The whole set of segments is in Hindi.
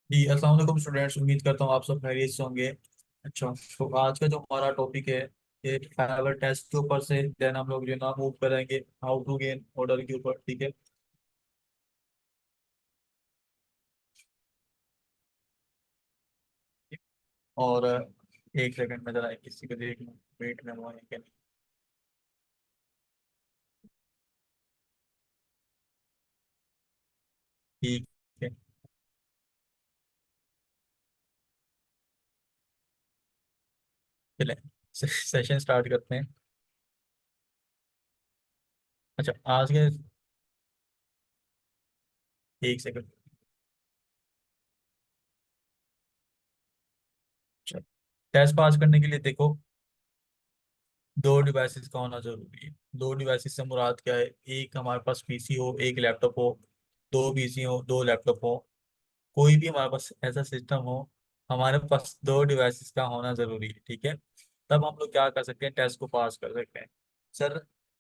जी अस्सलाम वालेकुम स्टूडेंट्स, उम्मीद करता हूँ आप सब खैरियत से होंगे। अच्छा, तो आज का जो हमारा टॉपिक है ये फाइवर टेस्ट के ऊपर से देन हम लोग जो है ना मूव करेंगे हाउ टू गेन ऑर्डर के ऊपर। ठीक है। और एक सेकंड में जरा किसी को देख लूँ, वेट में हुआ है कि नहीं। ठीक है, चले सेशन स्टार्ट करते हैं। अच्छा, आज के एक सेकंड। अच्छा, टेस्ट पास करने के लिए देखो, दो डिवाइसेस का होना जरूरी है। दो डिवाइसेस से मुराद क्या है? एक हमारे पास पीसी हो, एक लैपटॉप हो। दो पीसी हो, दो लैपटॉप हो। कोई भी हमारे पास ऐसा सिस्टम हो, हमारे पास दो डिवाइसेस का होना जरूरी है। ठीक है। तब हम लोग क्या कर सकते हैं, टेस्ट को पास कर सकते हैं। सर,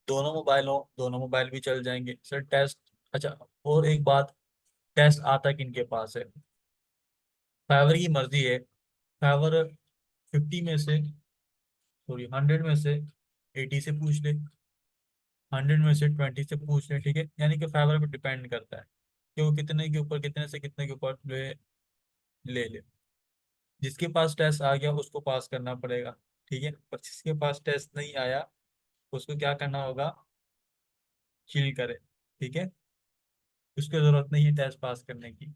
दोनों मोबाइल हो, दोनों मोबाइल भी चल जाएंगे सर टेस्ट। अच्छा, और एक बात, टेस्ट आता किनके पास है? फाइवर की मर्जी है। फाइवर 50 में से, सॉरी 100 में से 80 से पूछ ले, 100 में से 20 से पूछ ले। ठीक है, यानी कि फाइवर पे डिपेंड करता है कि वो कितने के ऊपर, कितने से कितने के ऊपर जो है ले ले। जिसके पास टेस्ट आ गया उसको पास करना पड़ेगा। ठीक है, पर जिसके पास टेस्ट नहीं आया उसको क्या करना होगा? चिल करे। ठीक है, उसको जरूरत नहीं है टेस्ट पास करने की।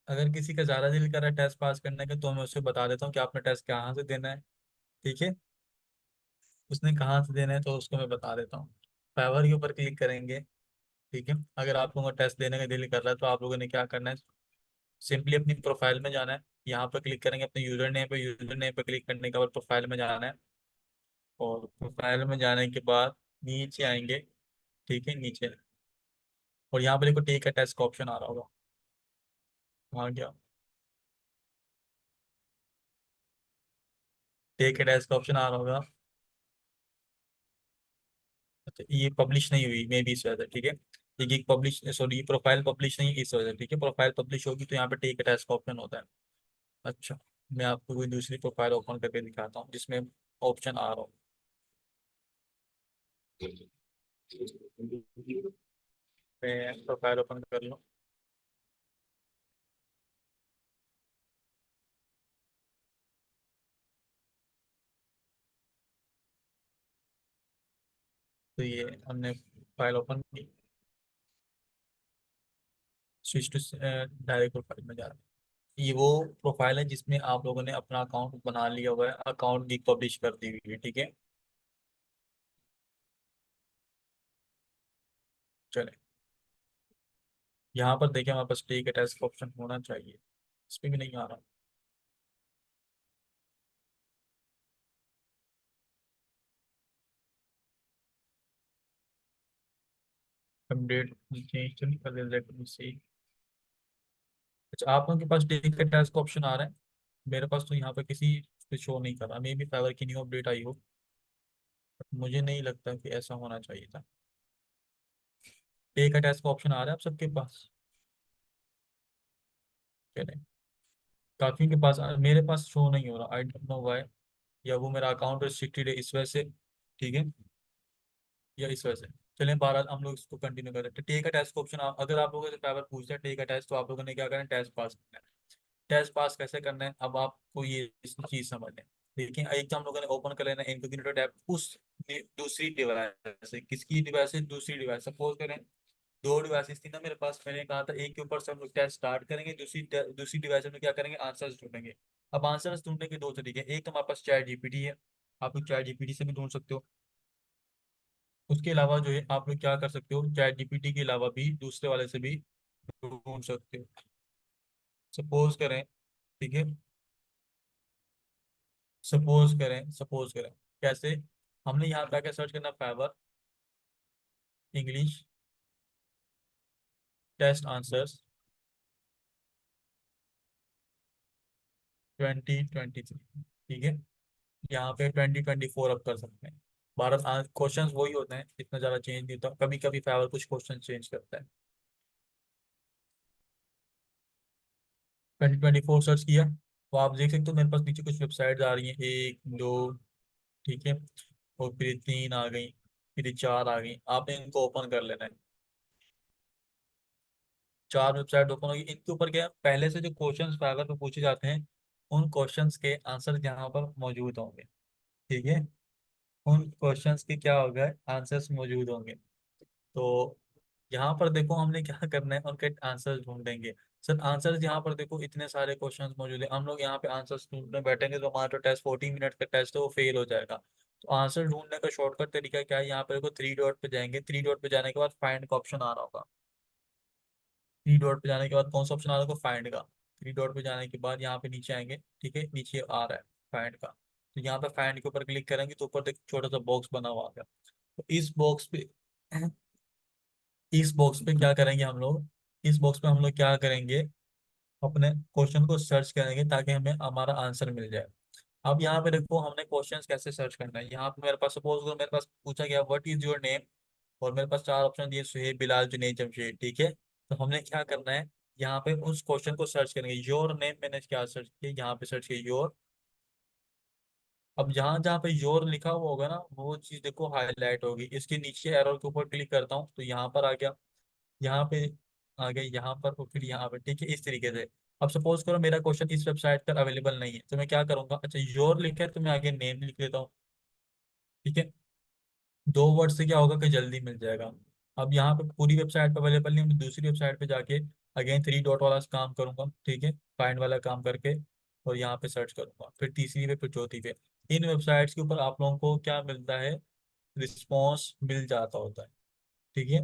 अगर किसी का ज्यादा दिल कर रहा है टेस्ट पास करने का तो मैं उसे बता देता हूँ कि आपने टेस्ट कहाँ से देना है। ठीक है, उसने कहाँ से देना है तो उसको मैं बता देता हूँ। फाइवर के ऊपर क्लिक करेंगे। ठीक है, अगर आप लोगों को टेस्ट देने का दिल कर रहा है तो आप लोगों ने क्या करना है, सिंपली अपनी प्रोफाइल में जाना है। यहाँ पर क्लिक करेंगे अपने यूजर नेम पे क्लिक करने के बाद प्रोफाइल में जाना है। और प्रोफाइल में जाने के बाद नीचे आएंगे। ठीक है, नीचे, और यहाँ पर देखो टेक अ टेस्ट का ऑप्शन आ रहा होगा। आ गया, टेक अ टेस्ट का ऑप्शन आ रहा होगा। अच्छा, ये पब्लिश नहीं हुई मे बी इस वजह से। ठीक है, ये पब्लिश, सॉरी ये प्रोफाइल पब्लिश नहीं है इस वजह से। ठीक है, प्रोफाइल पब्लिश होगी तो यहाँ पे टेक अ टेस्ट का ऑप्शन होता है। अच्छा, मैं आपको कोई दूसरी प्रोफाइल ओपन करके दिखाता हूँ जिसमें ऑप्शन आ रहा हो। मैं प्रोफाइल ओपन कर लूँ। तो ये हमने फाइल ओपन की, स्विच टू डायरेक्ट प्रोफाइल में जा रहा है। ये वो प्रोफाइल है जिसमें आप लोगों ने अपना अकाउंट बना लिया हुआ है, अकाउंट भी पब्लिश कर दी हुई है। ठीक है, चले यहाँ पर देखिए, हमारे पास टेक अटैच का ऑप्शन होना चाहिए। इस पे भी नहीं आ रहा। अपडेट चेंज तो नहीं कर दे, लेट मी सी। अच्छा, आप लोगों के पास टेक अटैच का ऑप्शन आ रहा है, मेरे पास तो यहाँ पे किसी पे शो नहीं कर रहा। मे बी फाइवर की न्यू अपडेट आई हो, बट मुझे नहीं लगता कि ऐसा होना चाहिए था। टेक अटैच का ऑप्शन आ रहा है आप सबके पास? चले, काफी के पास मेरे पास शो नहीं हो रहा, आई डोंट नो व्हाई। या वो मेरा अकाउंट रिस्ट्रिक्टेड है इस वजह से। ठीक है, या इस वजह से। चलें, बहरहाल हम लोग इसको कंटिन्यू करते हैं। टेक अ टेस्ट का ऑप्शन, अगर आप लोगों से पेपर पूछता है टेक अ टेस्ट तो आप लोगों ने क्या करना है, टेस्ट पास करना है। टेस्ट पास कैसे करना है अब आपको ये इस चीज समझ लें। देखिए, एक तो हम लोगों ने ओपन कर लेना इनकोग्निटो टैब उस दूसरी डिवाइस से। किसकी डिवाइस से? दूसरी डिवाइस। सपोज करें दो डिवाइसेस थी ना मेरे पास, मैंने कहा था एक के ऊपर से हम लोग टेस्ट स्टार्ट करेंगे, दूसरी दूसरी डिवाइस में क्या करेंगे, आंसर्स ढूंढेंगे। अब आंसर्स ढूंढने के दो तरीके हैं, एक तो हमारे पास चैट जीपीटी है, आप लोग चैट जीपीटी से भी ढूंढ सकते हो। उसके अलावा जो है आप लोग क्या कर सकते हो, चैट जीपीटी के अलावा भी दूसरे वाले से भी ढूंढ सकते हो। सपोज करें, ठीक है, सपोज करें कैसे, हमने यहाँ पे आके सर्च करना फाइवर इंग्लिश टेस्ट आंसर्स 2023। ठीक है, यहाँ पे 2024 अब कर सकते हैं। भारत क्वेश्चन वही होते हैं, इतना ज़्यादा चेंज नहीं होता। कभी कभी फाइवर कुछ क्वेश्चन चेंज करता है। 2024 सर्च किया तो आप देख सकते हो मेरे पास नीचे कुछ वेबसाइट आ रही हैं, एक दो, ठीक है, और फिर तीन आ गई, फिर चार आ गई। आपने इनको ओपन कर लेना है। चार वेबसाइट ओपन होगी, इनके ऊपर क्या है, पहले से जो क्वेश्चंस अगर तो पूछे जाते हैं उन क्वेश्चंस के आंसर यहाँ पर मौजूद होंगे। ठीक है, उन क्वेश्चंस के क्या होगा, आंसर्स मौजूद होंगे। तो यहाँ पर देखो हमने क्या करना है, उनके आंसर्स ढूंढेंगे। सर आंसर्स यहाँ पर देखो इतने सारे क्वेश्चंस मौजूद है, हम लोग यहाँ पे आंसर्स ढूंढने बैठेंगे तो हमारा जो टेस्ट 14 मिनट का टेस्ट है वो फेल हो जाएगा। तो आंसर ढूंढने का शॉर्टकट तरीका क्या है, यहाँ पे देखो थ्री डॉट पे जाएंगे, थ्री डॉट पे जाने के बाद फाइंड का ऑप्शन आ रहा होगा। थ्री डॉट पे जाने के बाद कौन सा ऑप्शन आ रहा होगा, फाइंड का। थ्री डॉट पे जाने के बाद यहाँ पे नीचे आएंगे, ठीक है, नीचे आ रहा है फाइंड का। तो यहाँ पे फाइंड के ऊपर क्लिक करेंगे तो ऊपर देखो छोटा सा बॉक्स बना हुआ है। तो इस बॉक्स पे क्या करेंगे हम लोग, इस बॉक्स पे हम लोग क्या करेंगे, अपने क्वेश्चन को सर्च करेंगे ताकि हमें हमारा आंसर मिल जाए। अब यहाँ पे देखो हमने क्वेश्चंस कैसे सर्च करना है। यहाँ पे मेरे पास सपोज करो मेरे पास पूछा गया व्हाट इज योर नेम, और मेरे पास चार ऑप्शन दिए, सुहेब, बिलाल, जुनैद, जमशेद, ठीक है। तो हमने क्या करना है, यहाँ पे उस क्वेश्चन को सर्च करेंगे। योर नेम मैंने क्या सर्च किया, यहाँ पे सर्च किया योर। अब जहाँ जहाँ पे योर लिखा हुआ होगा ना वो चीज देखो हाईलाइट होगी। इसके नीचे एरो के ऊपर क्लिक करता हूँ तो यहाँ पर आ गया, यहाँ पे आ गए, यहाँ पर और फिर यहाँ पे, ठीक है, इस तरीके से। अब सपोज करो मेरा क्वेश्चन इस वेबसाइट पर अवेलेबल नहीं है तो मैं क्या करूंगा, अच्छा योर लिखा है तो मैं आगे नेम लिख देता हूँ, ठीक है। दो वर्ड से क्या होगा कि जल्दी मिल जाएगा। अब यहाँ पे पूरी वेबसाइट पे अवेलेबल नहीं, मैं दूसरी वेबसाइट पे जाके अगेन थ्री डॉट वाला काम करूंगा, ठीक है, फाइंड वाला काम करके, और यहाँ पे सर्च करूंगा, फिर तीसरी पे, फिर चौथी पे। इन वेबसाइट्स के ऊपर आप लोगों को क्या मिलता है, रिस्पॉन्स मिल जाता होता है, ठीक है।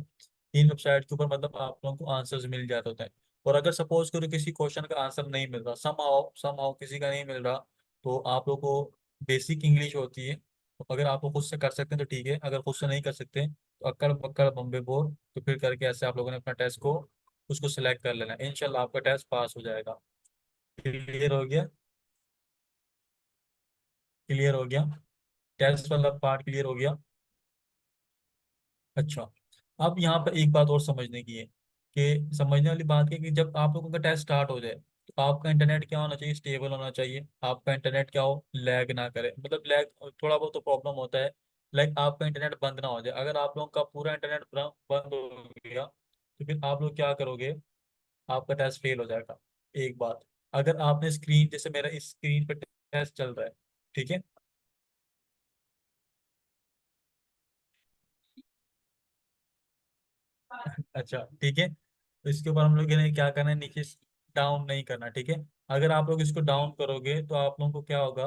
इन वेबसाइट के ऊपर मतलब आप लोगों को आंसर्स मिल जाते होते हैं। और अगर सपोज करो किसी क्वेश्चन का आंसर नहीं मिल रहा, समहाउ किसी का नहीं मिल रहा, तो आप लोग को बेसिक इंग्लिश होती है, तो अगर आप लोग खुद से कर सकते हैं तो ठीक है, अगर खुद से नहीं कर सकते तो अक्कड़ बक्कड़ बम्बे बोर, तो फिर करके ऐसे आप लोगों ने अपना टेस्ट को उसको सिलेक्ट कर लेना है। इंशाल्लाह आपका टेस्ट पास हो जाएगा। क्लियर हो गया, क्लियर हो गया, टेस्ट वाला पार्ट क्लियर हो गया। अच्छा, अब यहाँ पर एक बात और समझने की है, कि समझने वाली बात है कि जब आप लोगों का टेस्ट स्टार्ट हो जाए तो आपका इंटरनेट क्या होना चाहिए, स्टेबल होना चाहिए। आपका इंटरनेट क्या हो, लैग ना करे, मतलब लैग थोड़ा बहुत तो प्रॉब्लम होता है, लाइक आपका इंटरनेट बंद ना हो जाए। अगर आप लोगों का पूरा इंटरनेट बंद हो गया तो फिर आप लोग क्या करोगे, आपका टेस्ट फेल हो जाएगा। एक बात, अगर आपने स्क्रीन, जैसे मेरा इस स्क्रीन पे टेस्ट चल रहा है, ठीक है, अच्छा ठीक है, तो इसके ऊपर हम लोग ने क्या करना है, नीचे डाउन नहीं करना, ठीक है। अगर आप लोग इसको डाउन करोगे तो आप लोगों को क्या होगा,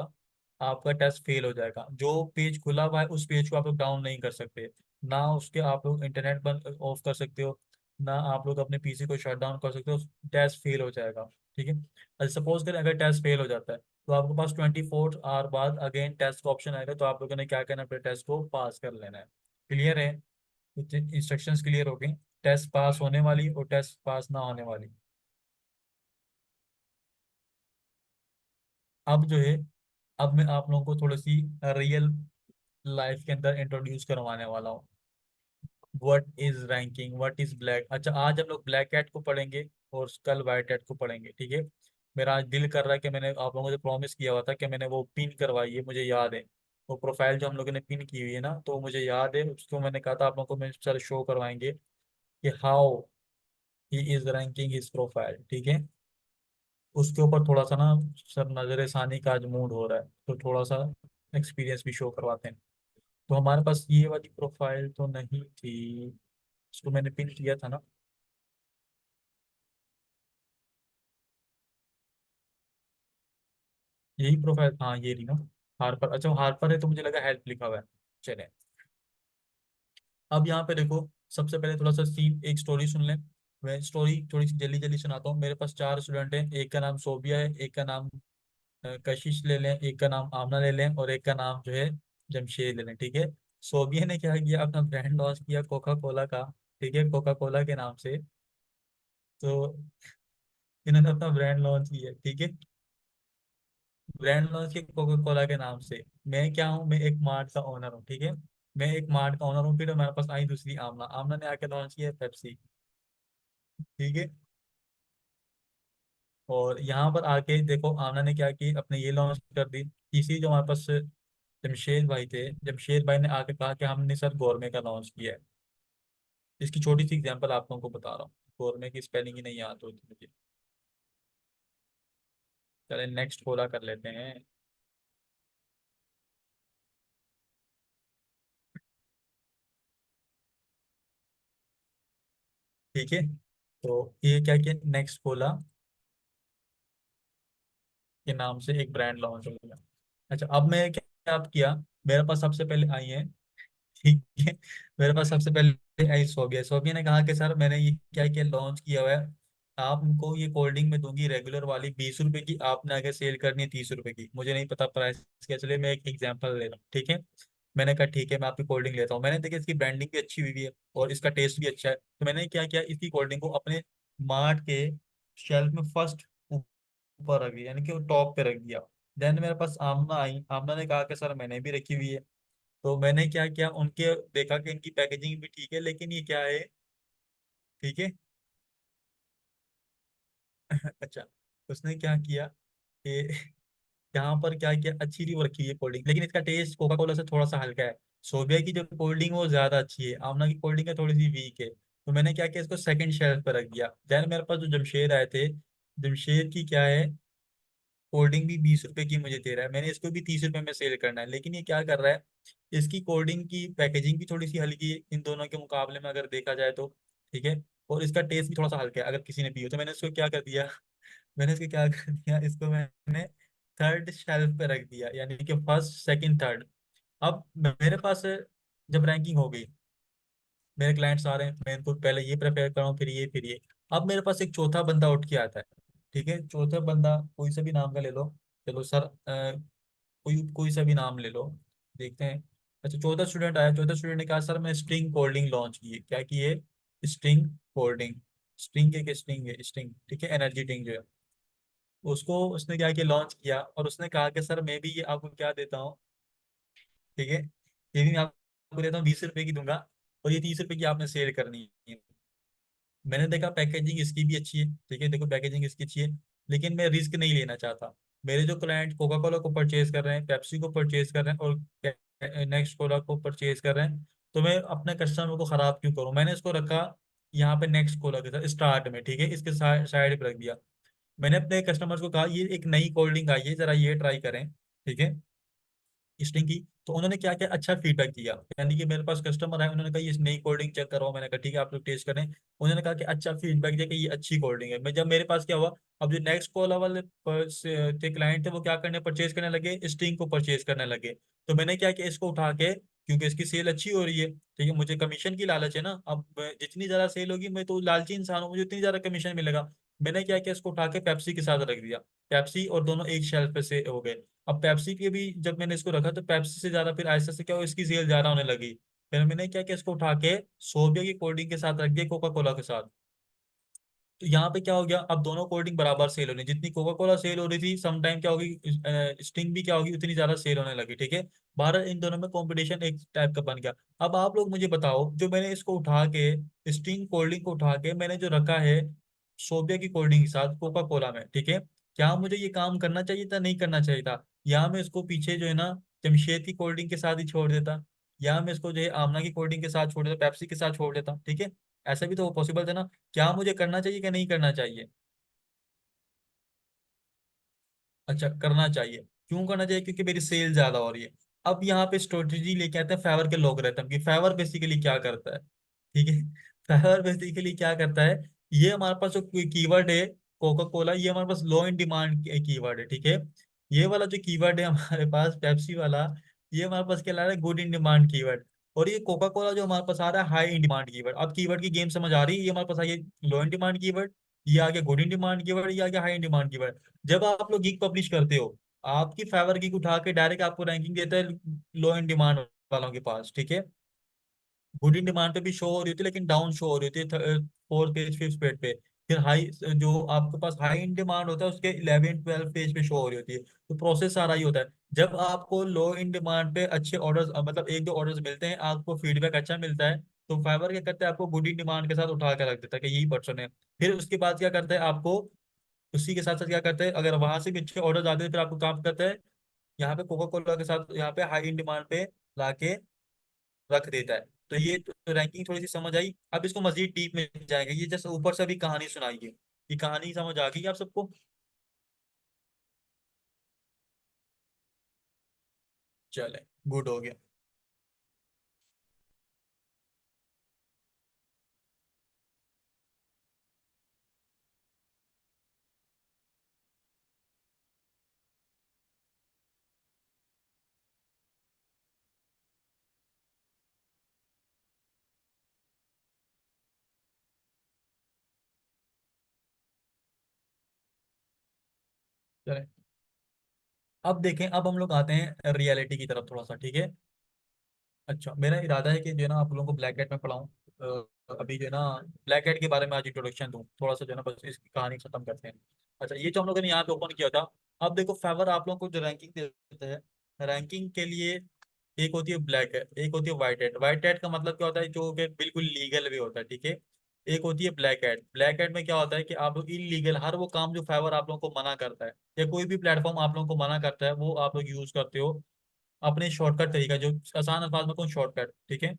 आपका टेस्ट फेल हो जाएगा। जो पेज खुला हुआ है उस पेज को आप लोग डाउन नहीं कर सकते, ना उसके आप लोग इंटरनेट बंद ऑफ कर सकते हो, ना आप लोग अपने पीसी को शट डाउन कर सकते हो, टेस्ट फेल हो जाएगा, ठीक है। अच्छा सपोज करें अगर टेस्ट फेल हो जाता है तो आपके पास 24 आवर बाद अगेन टेस्ट का ऑप्शन आएगा, तो आप लोगों ने क्या करना है, अपने टेस्ट को पास कर लेना है। क्लियर है, इंस्ट्रक्शंस क्लियर हो गई, टेस्ट पास होने वाली और टेस्ट पास ना होने वाली। अब जो है, अब मैं आप लोगों को थोड़ी सी रियल लाइफ के अंदर इंट्रोड्यूस करवाने वाला हूँ। What is ranking, what is black. अच्छा आज हम लोग ब्लैक हैट को पढ़ेंगे और कल वाइट हैट को पढ़ेंगे, ठीक है। मेरा आज दिल कर रहा है कि मैंने आप लोगों से प्रॉमिस किया हुआ था कि मैंने वो पिन करवाई है, मुझे याद है। वो प्रोफाइल जो हम लोगों ने पिन की हुई है ना, तो मुझे याद है, उसको मैंने कहा था आप लोगों को मैं सर शो करवाएंगे कि how he is ranking his profile, ठीक है। उसके ऊपर थोड़ा सा ना सर नजर षानी का आज मूड हो रहा है, तो थोड़ा सा एक्सपीरियंस भी शो करवाते हैं। तो हमारे पास ये वाली प्रोफाइल तो नहीं थी, इसको मैंने पिन किया था ना। यही प्रोफाइल, हाँ ये रही ना, हार्पर। अच्छा हार्पर है तो मुझे लगा हेल्प लिखा हुआ है। चले, अब यहाँ पे देखो, सबसे पहले थोड़ा सा सीन, एक स्टोरी सुन लें। मैं स्टोरी थोड़ी सी जल्दी जल्दी सुनाता हूँ। मेरे पास चार स्टूडेंट हैं, एक का नाम सोबिया है, एक का नाम कशिश ले लें, एक का नाम आमना ले लें, और एक का नाम जो है जमशेद ले लें, ठीक है। सोबिया ने क्या किया, अपना ब्रांड लॉन्च किया कोका कोला का, ठीक है, कोका कोला के नाम से। तो इन्होंने अपना ब्रांड लॉन्च किया, ठीक है, ब्रांड लॉन्च किया कोका कोला के नाम से। मैं क्या हूँ, मैं एक मार्ट का ओनर हूँ, ठीक है, मैं एक मार्ट का ओनर हूँ। फिर हमारे पास आई दूसरी आमना, आमना ने आके लॉन्च किया पेप्सी, ठीक है। और यहाँ पर आके देखो आमना ने क्या की, अपने ये लॉन्च कर दी पीसी। जो हमारे पास जमशेद भाई थे, जमशेद भाई ने आके कहा कि हमने सर गौरमे का लॉन्च किया है। इसकी छोटी सी एग्जांपल आप लोगों को बता रहा हूँ, गौरमे की स्पेलिंग ही नहीं याद होती मुझे। चले नेक्स्ट खोला कर लेते हैं। ठीक है, तो ये क्या किया, नेक्स्ट खोला के नाम से एक ब्रांड लॉन्च हो गया। अच्छा, अब मैं क्या आप किया, मेरे पास सबसे पहले आई है, ठीक है, मेरे पास सबसे पहले आई सोबिया। सोबिया ने कहा कि सर मैंने ये क्या क्या लॉन्च किया हुआ है, आपको ये कोल्ड ड्रिंक में दूंगी रेगुलर वाली 20 रुपए की, आपने आगे सेल करनी है 30 रुपए की, मुझे नहीं पता प्राइस क्या चले, मैं एक एग्जांपल ले रहा हूँ, ठीक है। मैंने कहा ठीक है, मैं आपकी कोल्ड ड्रिंक लेता हूँ। मैंने देखा इसकी ब्रांडिंग भी अच्छी हुई है और इसका टेस्ट भी अच्छा है, तो मैंने क्या किया, इसकी कोल्ड ड्रिंक को अपने मार्ट के शेल्फ में फर्स्ट ऊपर रख दिया, यानी कि वो टॉप पे रख दिया। देन मेरे पास आमना आई, आमना ने कहा कि सर मैंने भी रखी हुई है। तो मैंने क्या किया, उनके देखा कि इनकी पैकेजिंग भी ठीक है, लेकिन ये क्या है, ठीक है। अच्छा, उसने क्या किया कि यहाँ पर क्या किया, अच्छी नहीं वो रखी है कोल्ड ड्रिंक, लेकिन इसका टेस्ट कोका कोला से थोड़ा सा हल्का है। सोबिया की जो कोल्ड ड्रिंक वो ज्यादा अच्छी है, आमना की कोल्ड ड्रिंक है थोड़ी सी वीक है। तो मैंने क्या किया, इसको सेकंड शेल्फ पर रख दिया। देन मेरे पास जो जमशेद आए थे, जमशेद की क्या है, कोल्ड ड्रिंक भी 20 रुपए की मुझे दे रहा है, मैंने इसको भी 30 रुपए में सेल करना है, लेकिन ये क्या कर रहा है, इसकी कोल्ड ड्रिंक की पैकेजिंग भी थोड़ी सी हल्की है इन दोनों के मुकाबले में अगर देखा जाए तो, ठीक है। और इसका टेस्ट भी थोड़ा सा हल्का है, अगर किसी ने पी हो तो। मैंने इसको क्या कर दिया, मैंने इसको क्या कर दिया, इसको मैंने थर्ड शेल्फ पे रख दिया, यानी कि फर्स्ट सेकंड थर्ड। अब मेरे पास जब रैंकिंग हो गई, मेरे क्लाइंट्स आ रहे हैं, मैं इनको पहले ये प्रेफर कर रहा हूँ, फिर ये, फिर ये। अब मेरे पास एक चौथा बंदा उठ के आता है, ठीक है, चौथा बंदा कोई सा भी नाम का ले लो। चलो सर, कोई कोई सा भी नाम ले लो, देखते हैं। अच्छा, चौथा स्टूडेंट आया, चौथा स्टूडेंट ने कहा सर मैं स्ट्रिंग कोल्ड ड्रिंक लॉन्च की है। क्या की है, स्ट्रिंग कोल्ड ड्रिंक। स्ट्रिंग के स्ट्रिंग है, स्ट्रिंग, ठीक है, एनर्जी ड्रिंक जो है, उसको उसने क्या किया, लॉन्च किया, और उसने कहा कि सर मैं भी ये आपको क्या देता हूँ, ठीक है, ये भी मैं आपको देता हूँ, 20 रुपए की दूंगा, और ये 30 रुपए की आपने सेल करनी है। मैंने देखा पैकेजिंग इसकी भी अच्छी है, ठीक है, देखो पैकेजिंग इसकी अच्छी है, लेकिन मैं रिस्क नहीं लेना चाहता। मेरे जो क्लाइंट कोका कोला को परचेज कर रहे हैं, पेप्सी को परचेज कर रहे हैं, और नेक्स्ट कोला को परचेज कर रहे हैं, तो मैं अपने कस्टमर को खराब क्यों करूं। मैंने इसको रखा यहाँ पे नेक्स्ट कोला के साथ स्टार्ट में, ठीक है, इसके साइड पे रख दिया। मैंने अपने कस्टमर्स को कहा ये एक नई कोल्ड ड्रिंक आई है, जरा ये ट्राई करें, ठीक है, स्टिंग की। तो उन्होंने क्या किया, अच्छा फीडबैक दिया, यानी कि मेरे पास कस्टमर आए, उन्होंने कहा ये नई कोल्ड ड्रिंक चेक करो, मैंने कहा ठीक है आप लोग टेस्ट करें। उन्होंने कहा कि अच्छा फीडबैक दिया कि ये अच्छी कोल्ड ड्रिंक है। मैं जब मेरे पास क्या हुआ, अब जो नेक्स्ट कॉल वाले थे क्लाइंट थे, वो क्या करने परचेज करने लगे, स्टिंग को परचेज करने लगे। तो मैंने क्या किया, इसको उठा के, क्योंकि इसकी सेल अच्छी हो रही है, ठीक है, मुझे कमीशन की लालच है ना, अब जितनी ज्यादा सेल होगी, मैं तो लालची इंसान हूँ, मुझे उतनी ज्यादा कमीशन मिलेगा। मैंने क्या किया, इसको उठा के पेप्सी के साथ रख दिया। पेप्सी और दोनों एक शेल्फ पे से हो गए। अब पेप्सी के भी जब मैंने इसको रखा, तो पेप्सी से ज्यादा फिर आहिस्ता से क्या हुआ, इसकी सेल ज्यादा होने लगी। फिर मैंने क्या किया, इसको उठा के सोबिया की कोल्ड ड्रिंक के साथ रख दिया, कोका कोला के साथ। तो यहाँ पे क्या हो गया, अब दोनों कोल्ड ड्रिंक बराबर सेल होने, जितनी कोका कोला सेल हो रही थी, सम टाइम क्या होगी, स्टिंग भी क्या होगी, उतनी ज्यादा सेल होने लगी, ठीक है। भारत इन दोनों में कंपटीशन एक टाइप का बन गया। अब आप लोग मुझे बताओ, जो मैंने इसको उठा के स्टिंग कोल्ड ड्रिंक को उठा के मैंने जो रखा है सोबिया की कोल्ड ड्रिंक के साथ कोका कोला में, ठीक है, क्या मुझे ये काम करना चाहिए था, नहीं करना चाहिए था। या मैं इसको पीछे जो है ना, जमशेद की कोल्ड ड्रिंक के साथ ही छोड़ देता, या मैं इसको जो है आमना की कोल्ड ड्रिंक के साथ छोड़ देता, पेप्सी के साथ छोड़ देता, ठीक है। ऐसा भी तो पॉसिबल था ना। क्या मुझे करना चाहिए, क्या नहीं करना चाहिए। अच्छा, करना चाहिए। क्यों करना चाहिए, क्योंकि मेरी सेल ज्यादा हो रही है। अब यहाँ पे स्ट्रेटेजी लेके आते हैं फेवर के लोग रहते हैं, कि फेवर बेसिकली क्या करता है, ठीक है। फेवर बेसिकली क्या करता है, ये हमारे पास जो कीवर्ड है कोका कोला, ये हमारे पास लो इन डिमांड कीवर्ड है, ठीक है। ये वाला जो कीवर्ड है हमारे पास पेप्सी वाला, ये हमारे पास क्या ला रहा है, गुड इन डिमांड कीवर्ड। और ये कोका कोला जो हमारे पास आ रहा है, हाई इन डिमांड कीवर्ड। अब कीवर्ड की गेम समझ आ रही है, ये हमारे पास आई है लो इन डिमांड कीवर्ड, ये आ गया गुड इन डिमांड कीवर्ड, ये आ गया हाई इन डिमांड कीवर्ड। जब आप लोग गिग पब्लिश करते हो, आपकी फेवर गिग उठा के डायरेक्ट आपको रैंकिंग देता है लो इन डिमांड वालों के पास, ठीक है। गुड इन डिमांड पे भी शो हो रही होती है, लेकिन डाउन शो हो रही होती है फोर्थ पेज, फिफ्थ पेज पे। फिर हाई, जो आपके पास हाई इन डिमांड होता है, उसके 11 12 पेज पे शो हो रही होती है। तो प्रोसेस सारा ही होता है। जब आपको लो इन डिमांड पे अच्छे ऑर्डर्स, मतलब एक दो ऑर्डर्स मिलते हैं, आपको फीडबैक अच्छा मिलता है, तो फाइवर क्या करता है, आपको गुड इन डिमांड के साथ उठा के रख देता है कि यही पर्सन है। फिर उसके बाद क्या करता है, आपको उसी के साथ साथ क्या करते हैं, अगर वहां से भी अच्छे ऑर्डर आते हैं फिर आपको काम करता है यहाँ पे कोका कोला के साथ यहाँ पे हाई इन डिमांड पे लाके रख देता है। तो ये तो रैंकिंग थोड़ी सी समझ आई। अब इसको मजीद डीप में जाएंगे, ये जैसे ऊपर से अभी कहानी सुनाई है, ये कहानी समझ आ गई आप सबको? चले, गुड हो गया। चले, अब देखें, अब हम लोग आते हैं रियलिटी की तरफ थोड़ा सा, ठीक है। अच्छा, मेरा इरादा है कि जो है ना आप लोगों को ब्लैक कैट में पढ़ाऊँ। अभी जो है ना ब्लैक कैट के बारे में आज इंट्रोडक्शन दूँ थोड़ा सा, जो है ना बस इसकी कहानी खत्म करते हैं। अच्छा, ये जो हम लोगों ने यहाँ पे ओपन किया था, अब देखो फेवर आप लोगों को जो रैंकिंग देते हैं, रैंकिंग के लिए एक होती है ब्लैक है, एक होती है वाइट हैट। वाइट हैट का मतलब क्या होता है, जो कि बिल्कुल लीगल वे होता है, ठीक है। एक होती है ब्लैक हैट। ब्लैक हैट में क्या होता है कि आप लोग इलीगल हर वो काम जो फेवर आप लोगों को मना करता है, या कोई भी प्लेटफॉर्म आप लोगों को मना करता है, वो आप लोग यूज करते हो अपने शॉर्टकट तरीका, जो आसान अल्फाज में कौन शॉर्टकट, ठीक है।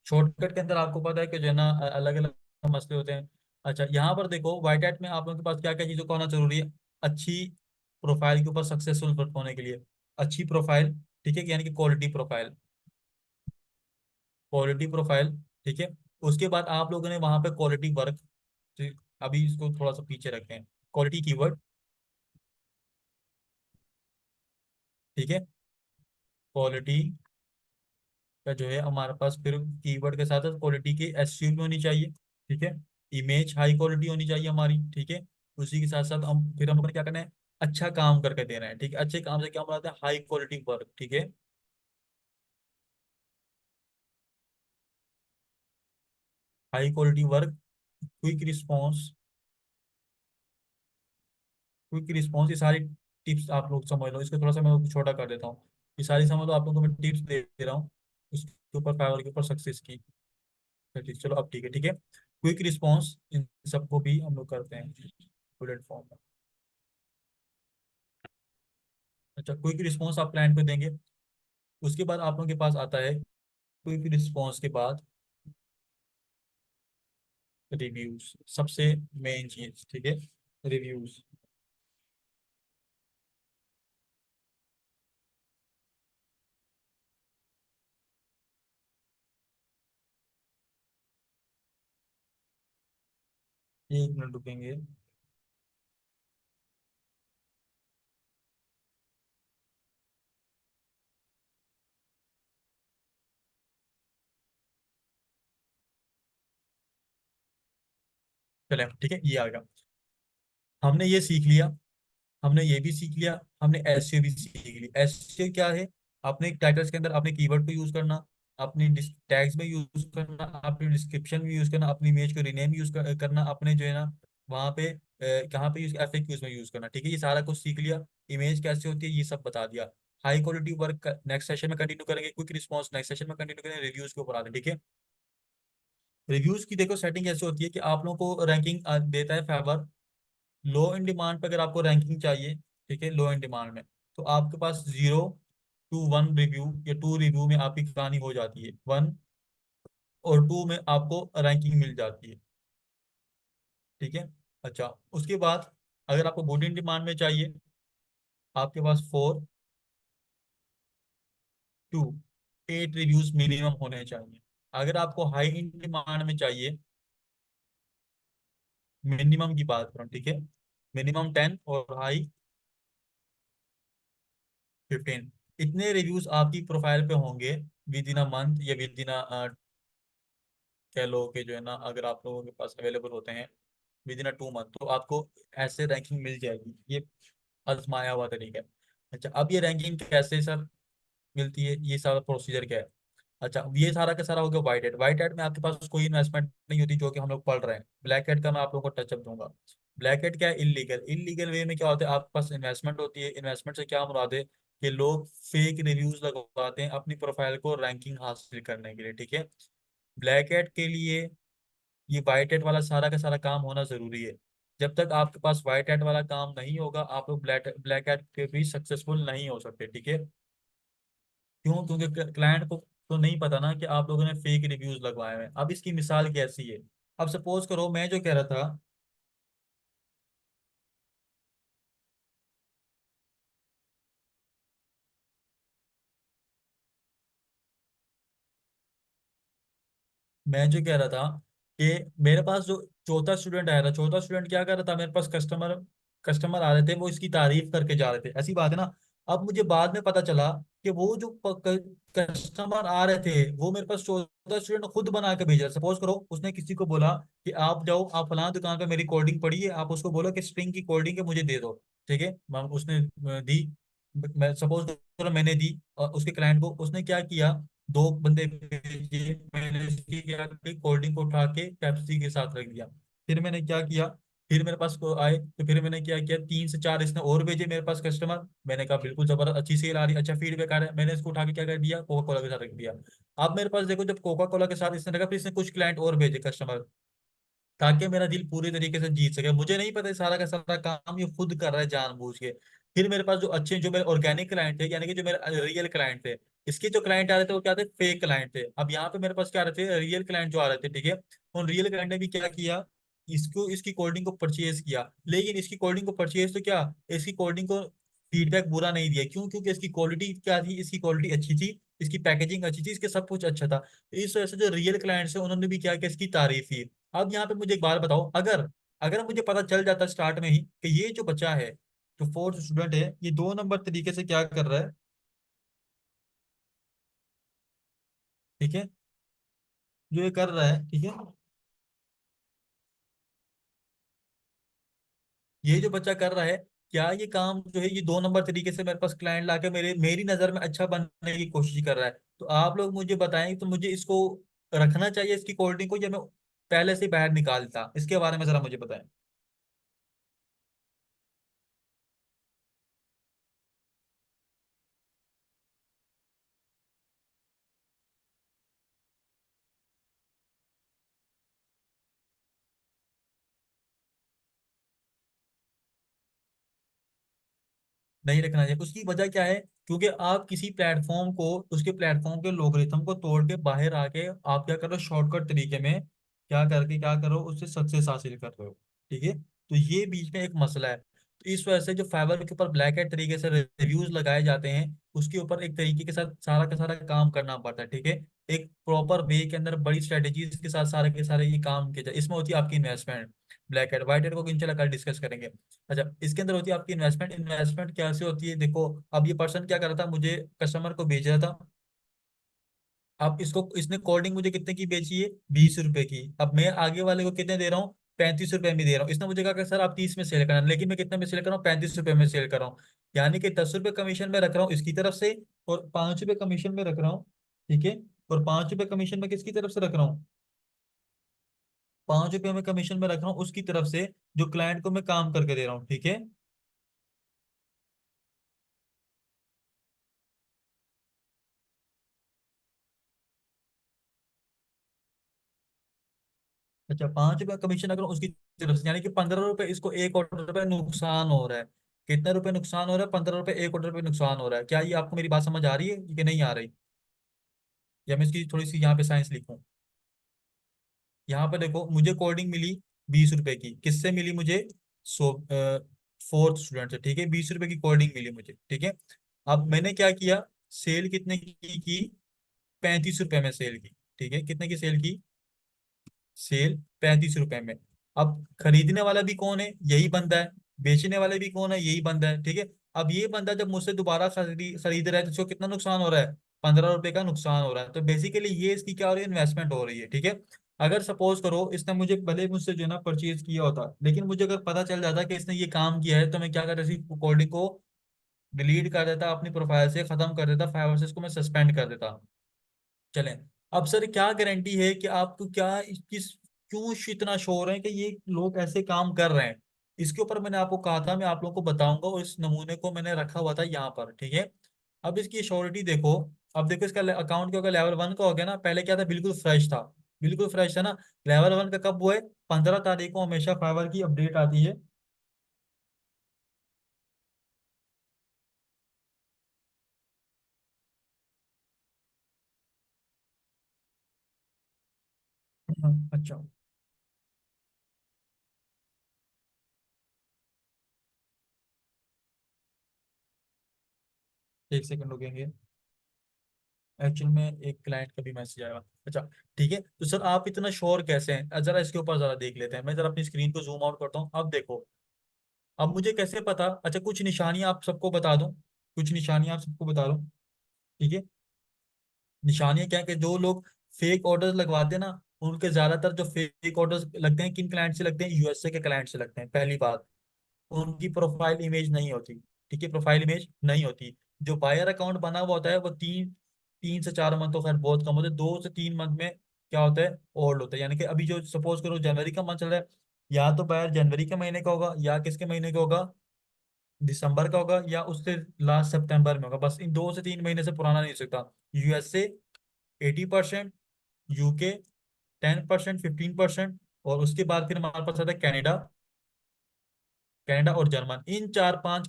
शॉर्टकट के अंदर आपको पता है कि जो है ना अलग अलग मसले होते हैं। अच्छा, यहाँ पर देखो व्हाइट हैट में आप लोगों के पास क्या क्या चीज़ों का होना जरूरी है। अच्छी प्रोफाइल के ऊपर सक्सेसफुल होने के लिए अच्छी प्रोफाइल, ठीक है, यानी कि क्वालिटी प्रोफाइल, क्वालिटी प्रोफाइल, ठीक है। उसके बाद आप लोगों ने वहां पे क्वालिटी वर्क, अभी इसको थोड़ा सा पीछे रखते हैं, क्वालिटी कीवर्ड, ठीक है। क्वालिटी का जो है हमारे पास फिर कीवर्ड के साथ साथ क्वालिटी की एसईओ भी होनी चाहिए, ठीक है। इमेज हाई क्वालिटी होनी चाहिए हमारी, ठीक है। उसी के साथ साथ हम लोगों ने क्या करना है, अच्छा काम करके देना है, ठीक है। अच्छे काम से क्या बनाते हैं, हाई क्वालिटी वर्क, ठीक है। High quality work, quick response, quick response, ये सारी टिप्स आप लोग समझ लो। इसको थोड़ा सा मैं छोटा कर देता हूँ, ये सारी समझ लो, आप लोगों को मैं टिप्स दे रहा हूँ उसके ऊपर, फाइवर के ऊपर सक्सेस की। ठीक, चलो अब ठीक है, ठीक है। क्विक रिस्पॉन्स इन सबको भी हम लोग करते हैं बुलेट फॉर्म में। अच्छा, क्विक रिस्पॉन्स आप क्लाइंट को देंगे। उसके बाद आप लोगों के पास आता है क्विक रिस्पॉन्स के बाद रिव्यूज, सबसे मेन चीज, ठीक है। रिव्यूज, 1 मिनट रुकेंगे। चले, ठीक है, ये आ गया। हमने ये सीख लिया, हमने ये भी सीख लिया, हमने एसईओ भी सीख ली। एसईओ क्या है, अपने टाइटल्स के अंदर अपने कीवर्ड को यूज करना, अपनी टैग्स में यूज करना, अपनी डिस्क्रिप्शन में यूज करना, अपनी इमेज को रीनेम करना, अपने जो है ना वहाँ पे कहाँ पे यूज, एफएक्यूज में यूज करना, ठीक है। ये सारा कुछ सीख लिया। इमेज कैसे होती है ये सब बता दिया। High quality work next session में कंटिन्यू करेंगे, क्विक रिस्पॉन्स नेक्स्ट सेशन में कंटिन्यू करेंगे, रिव्यूज के ऊपर आते हैं, ठीक है। रिव्यूज की देखो सेटिंग कैसे होती है कि आप लोगों को रैंकिंग देता है फेवर। लो इन डिमांड पे अगर आपको रैंकिंग चाहिए, ठीक है, लो इन डिमांड में, तो आपके पास 0 to 1 रिव्यू या 2 रिव्यू में आपकी कहानी हो जाती है, 1 और 2 में आपको रैंकिंग मिल जाती है, ठीक है। अच्छा, उसके बाद अगर आपको गुड इन डिमांड में चाहिए, आपके पास 4 to 8 रिव्यूज मिनिमम होने चाहिए। अगर आपको हाई इन डिमांड में चाहिए, मिनिमम की बात करूँ, ठीक है, मिनिमम 10 और हाई 15, इतने रिव्यूज आपकी प्रोफाइल पे होंगे विद इन अ मंथ, या विद इन कह लो कि जो है ना अगर आप लोगों के पास अवेलेबल होते हैं विद इन अ 2 मंथ, तो आपको ऐसे रैंकिंग मिल जाएगी। ये आजमाया हुआ तरीका है। अच्छा, अब ये रैंकिंग कैसे सर मिलती है, ये सारा प्रोसीजर क्या है। अच्छा, ये सारा का सारा हो गया व्हाइट हेड। व्हाइट हेड में आपके पास कोई इन्वेस्टमेंट नहीं होती, जो कि हम लोग पढ़ रहे हैं। ब्लैक हेड का मैं आप लोगों को टचअप दूंगा। ब्लैक हेड क्या है, इलीगल। इलीगल वे में क्या होता है, आपके पास इन्वेस्टमेंट होती है। इन्वेस्टमेंट से क्या मुराद है कि लोग फेक रिव्यूज लगवाते हैं अपनी प्रोफाइल को रैंकिंग हासिल करने के लिए, ठीक है। ब्लैक हेड के लिए ये व्हाइट हेड वाला सारा का सारा काम होना जरूरी है। जब तक आपके पास व्हाइट हैट वाला काम नहीं होगा, आप लोग ब्लैक ब्लैक हैट के भी सक्सेसफुल नहीं हो सकते, ठीक है। क्यों? क्योंकि क्लाइंट को तो नहीं पता ना कि आप लोगों ने फेक रिव्यूज लगवाए हैं। अब इसकी मिसाल कैसी है? अब सपोज करो, मैं जो कह रहा था, मैं जो कह रहा था कि मेरे पास जो चौथा स्टूडेंट आया था, चौथा स्टूडेंट क्या कर रहा था, मेरे पास कस्टमर कस्टमर आ रहे थे, वो इसकी तारीफ करके जा रहे थे, ऐसी बात है ना। अब मुझे बाद में पता चला कि वो जो कस्टमर आ रहे थे, वो मेरे पास चौथा स्टूडेंट खुद बना के भेज रहा। सपोज करो उसने किसी को बोला कि आप जाओ, आप फलां दुकान पे मेरी कोल्ड पड़ी है, आप उसको बोलो कि स्प्रिंग की कोल्ड है मुझे दे दो, ठीक है। उसने दी, मैं सपोज करो मैंने दी, और उसके क्लाइंट को उसने क्या किया, दो बंदे भेजे, मैंने उसकी क्या की, कोल्ड ड्रिंक को उठा के पेप्सी के साथ रख दिया। फिर मैंने क्या किया, फिर मेरे पास को आए तो फिर मैंने क्या किया, तीन से चार इसने और भेजे मेरे पास कस्टमर। मैंने कहा बिल्कुल जबरदस्त, अच्छी सेल आ रही, अच्छा फीडबैक आ रहा है, मैंने इसको उठा के क्या कर दिया, कोका कोला के साथ रख दिया। अब मेरे पास देखो, जब कोका कोला के साथ इसने रखा, फिर इसने कुछ क्लाइंट और भेजे कस्टमर, ताकि मेरा दिल पूरी तरीके से जीत सके। मुझे नहीं पता ये सारा का सारा काम ये खुद कर रहा है जानबूझ के। फिर मेरे पास जो अच्छे, जो मेरे ऑर्गेनिक क्लाइंट थे, यानी कि जो मेरे रियल क्लाइंट थे, इसके जो क्लाइंट आ रहे थे वो क्या थे, फेक क्लाइंट थे। अब यहाँ पे मेरे पास क्या आ रहे थे, रियल क्लाइंट जो आ रहे थे, ठीक है। उन रियल क्लाइंट ने भी क्या किया, इसको इसकी कोल्ड ड्रिंक को परचेज किया, लेकिन इसकी कोल्ड ड्रिंक को परचेज तो क्या, इसकी कोल्ड ड्रिंक को फीडबैक बुरा नहीं दिया। क्यों? क्योंकि इसकी क्वालिटी क्या थी, इसकी क्वालिटी अच्छी थी, इसकी पैकेजिंग अच्छी थी, इसके सब कुछ अच्छा था। इस वजह से जो रियल क्लाइंट्स है उन्होंने भी क्या किया, इसकी तारीफ की। अब यहाँ पे मुझे एक बात बताओ, अगर अगर मुझे पता चल जाता स्टार्ट में ही कि ये जो बच्चा है, जो फोर्थ स्टूडेंट है, ये दो नंबर तरीके से क्या कर रहा है, ठीक है, जो ये कर रहा है, ठीक है, ये जो बच्चा कर रहा है, क्या ये काम जो है ये दो नंबर तरीके से मेरे पास क्लाइंट लाके मेरी नजर में अच्छा बनने की कोशिश कर रहा है? तो आप लोग मुझे बताएं, तो मुझे इसको रखना चाहिए इसकी कोल्ड ड्रिंक को, या मैं पहले से ही बाहर निकालता? इसके बारे में जरा मुझे बताएं। नहीं रखना चाहिए, उसकी वजह क्या है? क्योंकि आप किसी प्लेटफॉर्म को, उसके प्लेटफॉर्म के लोगरिथम को तोड़ के बाहर आके आप क्या करो, शॉर्टकट तरीके में क्या करो, उससे सक्सेस हासिल कर रहे हो, ठीक है। तो ये बीच में एक मसला है। तो इस वजह से जो फाइवर के ऊपर ब्लैक हैट तरीके से रिव्यूज लगाए जाते हैं, उसके ऊपर एक तरीके के साथ सारा का सारा काम करना पड़ता है, ठीक है। एक प्रॉपर वे के अंदर बड़ी स्ट्रेटेजीज के साथ सारे के सारे ये काम किया जाए। इसमें होती है आपकी investment. Black hat white hat को इंशाल्लाह कल डिस्कस करेंगे। अच्छा, इसके अंदर होती है आपकी इन्वेस्टमेंट। इन्वेस्टमेंट कैसे होती है, देखो, अब ये पर्सन क्या कर रहा था, मुझे कस्टमर को भेज रहा था। अब इसको, इसने कोल्ड ड्रिंक मुझे कितने की बेची है, 20 रुपए की। अब मैं आगे वाले को कितने दे रहा हूँ, 35 रुपए में दे रहा हूँ। इसने मुझे कहा कि सर आप 30 में सेल करना, लेकिन मैं कितने में सेल कर रहा हूँ, 35 रुपए में सेल कर रहा हूँ। यानी कि 10 रुपए कमीशन में रख रहा हूँ इसकी तरफ से, और 5 रुपए कमीशन में रख रहा हूँ, ठीक है। और 5 रुपए कमीशन में किसकी तरफ से रख रहा हूँ, 5 रुपए में कमीशन में रख रहा हूँ उसकी तरफ से, जो क्लाइंट को मैं काम करके दे रहा हूँ, ठीक है। अच्छा, 5 रुपया कमीशन अगर उसकी तरफ से, यानी कि 15 रुपए इसको 1 करोड़ रुपए नुकसान हो रहा है। कितने रुपए नुकसान हो रहा है, 15 रुपए, 1 करोड़ रुपए नुकसान हो रहा है। क्या ये आपको मेरी बात समझ आ रही है कि नहीं आ रही? या मैं इसकी थोड़ी सी यहाँ पे साइंस लिखूं? यहाँ पे देखो, मुझे कोडिंग मिली 20 रुपए की, किससे मिली मुझे, सो फोर्थ स्टूडेंट से, ठीक है। 20 रुपए की कोडिंग मिली मुझे, ठीक है। अब मैंने क्या किया, सेल कितने की 35 रुपए में सेल की, ठीक है। कितने की सेल की, सेल 35 रुपए में। अब खरीदने वाला भी कौन है, यही बंदा है। बेचने वाले भी कौन है, यही बंदा है, ठीक है। अब ये बंदा जब मुझसे दोबारा खरीद रहा है, तो इसको कितना नुकसान हो रहा है, 15 रुपए का नुकसान हो रहा है। तो बेसिकली ये इसकी क्या हो रही है, इन्वेस्टमेंट हो रही है, ठीक है। अगर सपोज करो इसने मुझे भले मुझसे जो है ना परचेज किया होता, लेकिन मुझे अगर पता चल जाता कि इसने ये काम किया है, तो मैं क्या करता, इसी कोडिंग को डिलीट कर देता, अपनी प्रोफाइल से खत्म कर देता, फाइवर से इसको मैं सस्पेंड कर देता। चलें। अब सर क्या गारंटी है कि आपको क्या किस, क्यों इतना श्योर है कि ये लोग ऐसे काम कर रहे हैं? इसके ऊपर मैंने आपको कहा था मैं आप लोगों को बताऊंगा, और इस नमूने को मैंने रखा हुआ था यहाँ पर, ठीक है। अब इसकी श्योरिटी देखो। अब देखो, इसका अकाउंट क्योंकि लेवल 1 का हो गया ना, पहले क्या था, बिल्कुल फ्रेश था। बिल्कुल फ्रेश है ना। लेवल वन का कब हुआ है? 15 तारीख को हमेशा फाइवर की अपडेट आती है। अच्छा, 1 सेकंड रुकेंगे। एक्चुअल में एक क्लाइंट का भी मैसेज आएगा। अच्छा, ठीक है। तो सर आप इतना श्योर कैसे हैं? जरा इसके ऊपर जरा देख लेते हैं। मैं जरा अपनी स्क्रीन को जूम आउट करता हूँ। अब देखो, अब मुझे कैसे पता? अच्छा, कुछ निशानियां आप सबको बता दूं, कुछ निशानियां आप सबको बता दूं, ठीक है। निशानियां क्या है कि जो लोग फेक ऑर्डर लगवाते हैं ना, उनके ज्यादातर जो फेक ऑर्डर्स लगते हैं, किन क्लाइंट से लगते हैं? यूएसए के क्लाइंट से लगते हैं, पहली बात। उनकी प्रोफाइल इमेज नहीं होती, ठीक है, प्रोफाइल इमेज नहीं होती। जो बायर अकाउंट बना हुआ होता है वो 3 से 4 मंथ तो खैर बहुत कम होते हैं, 2 से 3 मंथ में क्या होता है, ओल्ड होता है। यानी कि अभी जो सपोज करो जनवरी का मंथ चल रहा है, या तो बायर जनवरी के महीने का होगा, या किसके महीने का होगा, दिसंबर का होगा, या उससे लास्ट सितंबर में होगा। बस इन 2 से 3 महीने से पुराना नहीं हो सकता। यूएसए 80%, यूके 10%, 15%, और उसके बाद फिर हमारे पास आता है कनाडा। कनाडा और जर्मन, इन 4-5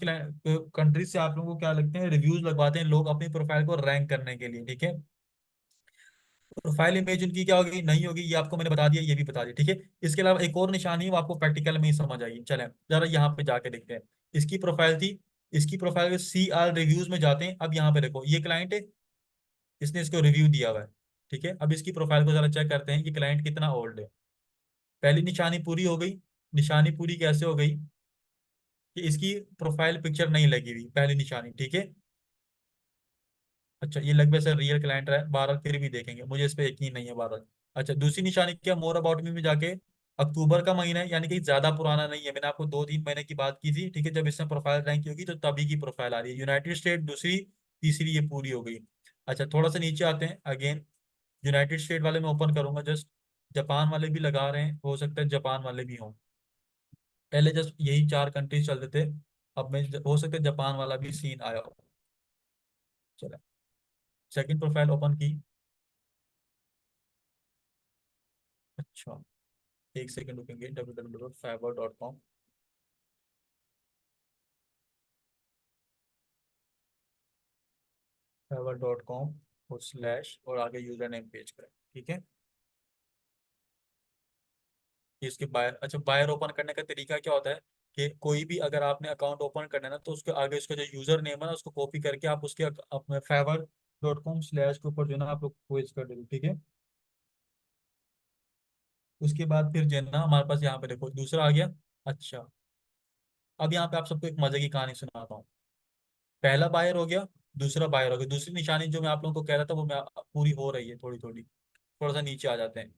कंट्रीज से आप लोगों को क्या लगते हैं, रिव्यूज लगवाते हैं लोग अपनी प्रोफाइल को रैंक करने के लिए, ठीक है। प्रोफाइल इमेज उनकी क्या होगी, नहीं होगी, ये आपको मैंने बता दिया, ये भी बता दिया, ठीक है। इसके अलावा एक और निशानी है, वो आपको प्रैक्टिकल में ही समझ आएगी। चलें जरा यहाँ पे जाके देखते हैं। इसकी प्रोफाइल थी, इसकी प्रोफाइल के CR रिव्यूज में जाते हैं। अब यहाँ पे देखो, ये क्लाइंट है, इसने इसको रिव्यू दिया हुआ है, ठीक है। अब इसकी प्रोफाइल को जरा चेक करते हैं कि क्लाइंट कितना ओल्ड है। पहली निशानी पूरी हो गई। निशानी पूरी कैसे हो गई? कि इसकी प्रोफाइल पिक्चर नहीं लगी हुई, पहली निशानी, ठीक है। अच्छा, ये लगभग से रियल क्लाइंट है भारत, फिर भी देखेंगे, मुझे इस पे यकीन नहीं है भारत। अच्छा, दूसरी निशानी क्या? मोर अबाउट मी में जाके अक्टूबर का महीना है, यानी कि ज्यादा पुराना नहीं है। मैंने आपको 2-3 महीने की बात की थी, ठीक है, जब इसमें प्रोफाइल रैंक होगी तो तभी की प्रोफाइल आ रही है। यूनाइटेड स्टेट दूसरी, तीसरी ये पूरी हो गई। अच्छा, थोड़ा सा नीचे आते हैं अगेन। यूनाइटेड स्टेट वाले में ओपन करूंगा जस्ट। जापान वाले भी लगा रहे हैं, हो सकता है जापान वाले भी हों। पहले जस्ट यही 4 कंट्रीज चलते थे, अब में हो सकता है जापान वाला भी सीन आया हो। चलो, सेकंड प्रोफाइल ओपन की। अच्छा, 1 सेकंड रुकेंगे। www.fiverr.com, fiverr.com और स्लैश और आगे यूजर नेम पेज करें, ठीक है। ये इसके बायर, अच्छा, बायर ओपन करने का तरीका क्या होता है कि कोई भी अगर आपने अकाउंट ओपन करना है ना, तो उसके आगे उसका जो यूजर नेम है ना, उसको कॉपी करके आप उसके अपने fiverr.com स्लैश के ऊपर जो है ना आप लोग पेस्ट कर दो, ठीक है। उसके बाद फिर जो है ना हमारे पास यहाँ पे देखो दूसरा आ गया। अच्छा, अब यहाँ पे आप सबको एक मजे की कहानी सुनाता हूँ। पहला बायर हो गया, दूसरा बायर हो गया। दूसरी निशानी जो मैं आप लोगों को कह रहा था वो मैं पूरी हो रही है थोड़ी थोड़ी। थोड़ा सा नीचे आ जाते हैं।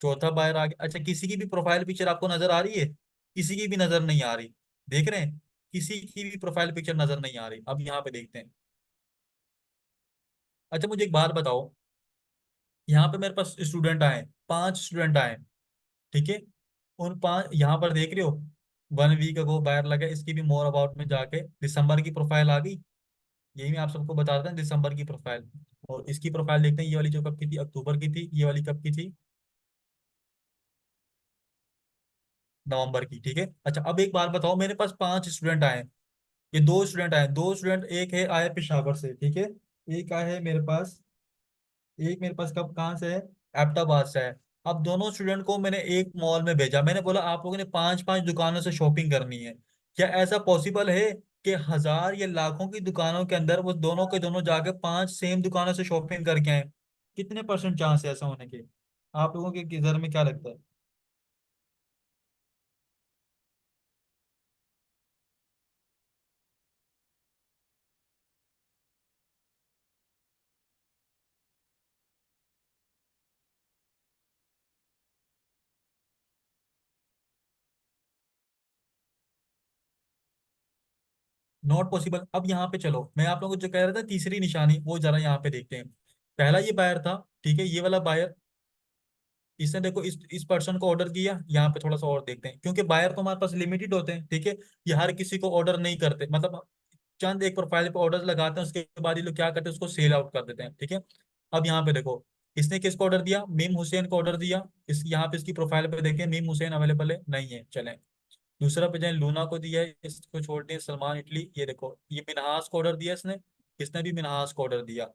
चौथा बायर आ गया। अच्छा, किसी की भी प्रोफाइल पिक्चर आपको नजर आ रही है? किसी की भी नजर नहीं आ रही? देख रहे हैं, किसी की भी प्रोफाइल पिक्चर नजर नहीं आ रही। अब यहाँ पे देखते हैं। अच्छा, मुझे एक बात बताओ, यहाँ पे मेरे पास स्टूडेंट आए, 5 स्टूडेंट आए, ठीक है। उन 5 यहाँ पर देख रहे हो, 1 वीक अगो बायर लगा। इसकी भी मोर अबाउट में जाके दिसंबर की प्रोफाइल आ गई। यही मैं आप सबको बता रहा था, दिसंबर की प्रोफाइल। और इसकी प्रोफाइल देखते हैं, ये वाली जो कब की थी, अक्टूबर की थी। ये वाली कब की थी? नवंबर की, ठीक है। अच्छा, अब एक बात बताओ, मेरे पास 5 स्टूडेंट आए, ये 2 स्टूडेंट आए, 2 स्टूडेंट, एक है आया पेशावर से, ठीक है। एक आया है मेरे पास, एक मेरे पास कब कहाँ से है, एबटाबाद से है। अब दोनों स्टूडेंट को मैंने एक मॉल में भेजा। मैंने बोला आप लोगों ने 5-5 दुकानों से शॉपिंग करनी है। क्या ऐसा पॉसिबल है कि हजार या लाखों की दुकानों के अंदर वो दोनों के दोनों जाके 5 सेम दुकानों से शॉपिंग करके आए? कितने परसेंट चांस है ऐसा होने के? आप लोगों के नजर में क्या लगता है? Not possible. अब यहाँ पे चलो, मैं आप लोगों को जो कह रहा था तीसरी निशानी, वो जरा यहाँ पे देखते हैं। पहला ये बायर था, ठीक है, ये वाला बायर। इसने देखो इस पर्सन को ऑर्डर किया। यहाँ पे थोड़ा सा और देखते हैं, क्योंकि बायर तो हमारे पास लिमिटेड होते हैं, ठीक है। ये हर किसी को ऑर्डर नहीं करते, मतलब चंद एक प्रोफाइल पे ऑर्डर लगाते हैं, उसके बाद ये लोग क्या करते हैं, उसको सेल आउट कर देते हैं, ठीक है। अब यहाँ पे देखो, इसने किसको ऑर्डर दिया? मीम हुसैन को ऑर्डर दिया। इस यहाँ पे इसकी प्रोफाइल पे देखें, मीम हुसैन अवेलेबल है नहीं है, चलें। दूसरा पे जाए, लूना को दिया है, इसको छोड़ दें, सलमान इटली, ये देखो ये मिनहास को ऑर्डर दिया इसने, इसने भी मिनहास को ऑर्डर दिया।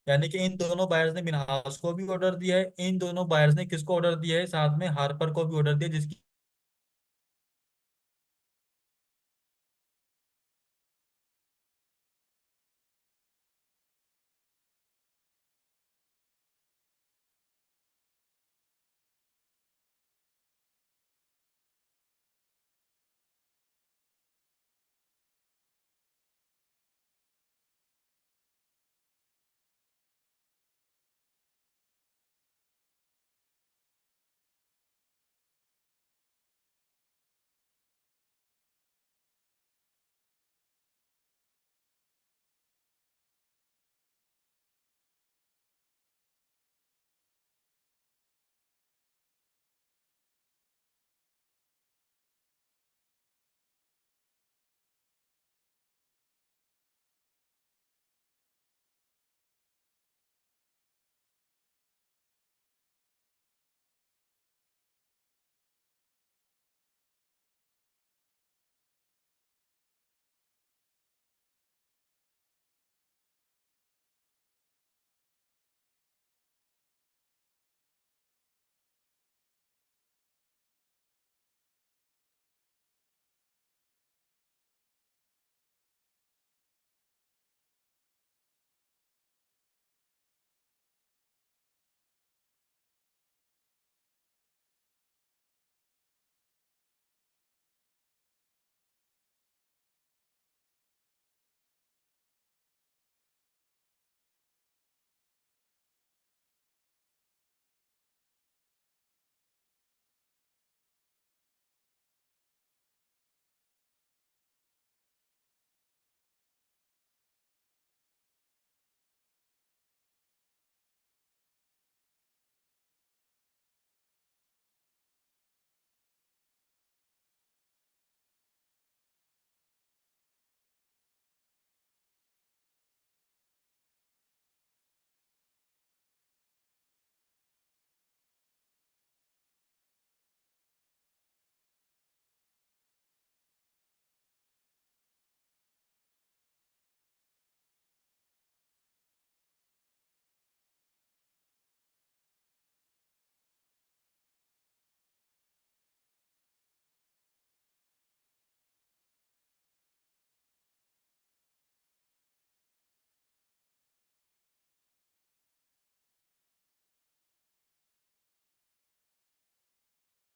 यानी कि इन दोनों बायर्स ने मिनहास को भी ऑर्डर दिया है, इन दोनों बायर्स ने किसको ऑर्डर दिया है, साथ में हार्पर को भी ऑर्डर दिया, जिसकी